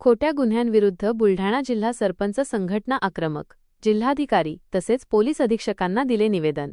खोट्या गुन्ह्यांविरुद्ध बुलढाणा जिल्हा सरपंच संघटना आक्रमक, जिल्हाधिकारी तसेच पोलीस अधीक्षकांना दिले निवेदन।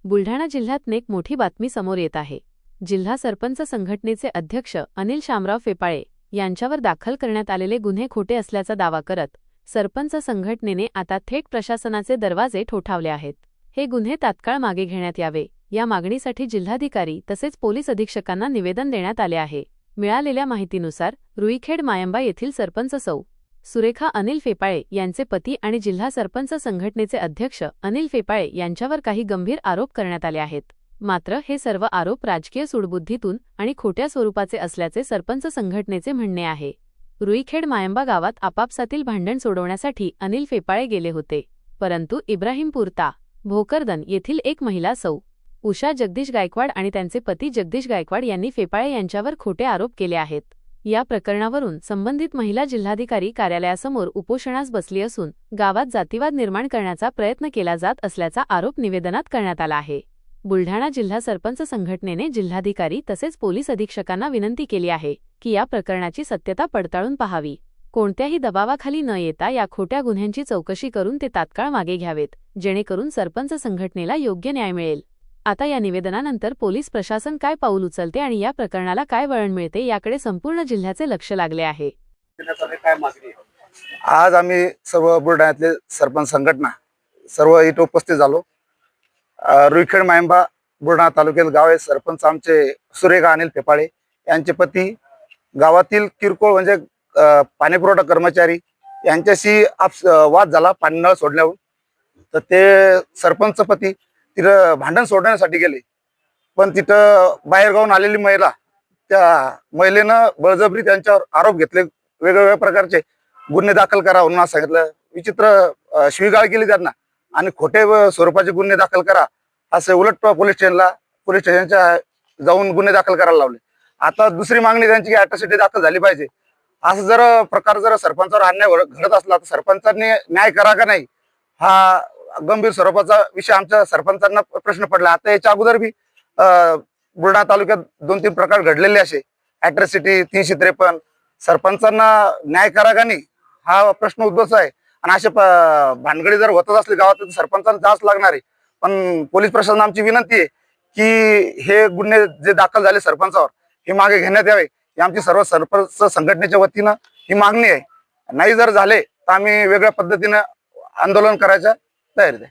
बुलढाणा जिल्ह्यात एक मोठी बातमी समोर येत आहे। जिल्हा सरपंच संघटनेचे अध्यक्ष अनिल शामराव फेपाळे यांच्यावर दाखल करण्यात आलेले गुन्हे खोटे असल्याचा दावा करत सरपंच संघटनेने आता थेट प्रशासनाचे दरवाजे ठोठावले आहेत। हे गुन्हे तात्काळ मागे घेण्यात यावे या मागणीसाठी जिल्हाधिकारी तसेच पोलीस अधीक्षकांना निवेदन देण्यात आले आहे। मिळालेल्या माहितीनुसार रुईखेड मायंबा येथील सरपंच सौ. सुरेखा अनिल फेपाळे यांचे पती आणि जिल्हा सरपंच संघटनेचे अध्यक्ष अनिल फेपाळे यांच्यावर काही गंभीर आरोप करण्यात आले आहेत। मात्र हे सर्व आरोप राजकीय सूडबुद्धीतून आणि खोट्या स्वरूपाचे असल्याचे सरपंच संघटनेचे म्हणणे आहे। रुईखेड मायंबा गावात आपापसातील भांडण सोडवण्यासाठी अनिल फेपाळे गेले होते, परंतु इब्राहिमपूर ता. भोकरदन येथील एक महिला सौ. उषा जगदीश गायकवाड आणि त्यांचे पती जगदीश गायकवाड यांनी फेपाळे यांच्यावर खोटे आरोप केले आहेत। या प्रकरणावरून संबंधित महिला जिल्हाधिकारी कार्यालयासमोर उपोषणास बसली असून गावात जातीवाद निर्माण करण्याचा प्रयत्न केला जात असल्याचा आरोप निवेदनात करण्यात आला आहे। बुलढाणा जिल्हा सरपंच संघटनेने जिल्हाधिकारी तसेच पोलीस अधीक्षकांना विनंती केली आहे की या प्रकरणाची सत्यता पडताळून पाहावी। कोणत्याही दबावाखाली न येता या खोट्या गुन्ह्यांची चौकशी करून ते तात्काळ मागे घ्यावेत, जेणेकरून सरपंच संघटनेला योग्य न्याय मिळेल। आता या निवेदनानंतर पोलीस प्रशासन काय पाऊल उचलते आणि या प्रकरणाला काय वळण मिळते याकडे संपूर्ण जिल्ह्याचे लक्ष लागले आहे। आज आम्ही सर्व बुलढाण्यातले सरपंच संघटना सर्व इथे उपस्थित झालो। रुईखेड मायंबा बुलढाणा तालुक्यात गाव आहे। सरपंच आमचे सुरेखा अनिल फेपाळे यांचे पती गावातील किरकोळ म्हणजे पाणीपुरवठा कर्मचारी यांच्याशी वाद झाला पाणी नळ सोडल्यावर, तर ते सरपंच पती तिथं भांडण सोडण्यासाठी गेले, पण तिथं बाहेरगावून आलेली महिला, त्या महिलेनं बळजबरी त्यांच्यावर आरोप घेतले, वेगवेगळ्या प्रकारचे गुन्हे दाखल करा म्हणून सांगितलं। विचित्र शिवीगाळ केली त्यांना आणि खोटे स्वरूपाचे गुन्हे दाखल करा असे उलट पोलीस स्टेशनच्या जाऊन गुन्हे दाखल करायला लावले। आता दुसरी मागणी त्यांची की अॅट्रॉसिटी दाखल झाली पाहिजे। असं जर प्रकार जर सरपंचावर अन्याय घडत असला तर सरपंचांनी न्याय करा का नाही हा गंभीर स्वरूपाचा विषय आमच्या सरपंचांना प्रश्न पडला। आता याच्या अगोदर बी बुलढाणा तालुक्यात 2-3 प्रकार घडलेले असे अॅट्रॉसिटी 353, सरपंचांना न्याय करा का नाही हा प्रश्न उद्भवतो आहे। आणि असे भानगडी जर होतच असले गावात तर सरपंचांना जाच लागणार आहे। पण पोलीस प्रशासनाला आमची विनंती आहे की हे गुन्हे जे दाखल झाले सरपंचावर हे मागे घेण्यात यावे, ही आमची सर्व सरपंच संघटनेच्या वतीनं ही मागणी आहे। नाही जर झाले तर आम्ही वेगळ्या पद्धतीने आंदोलन करायच्या तयारीत आहे।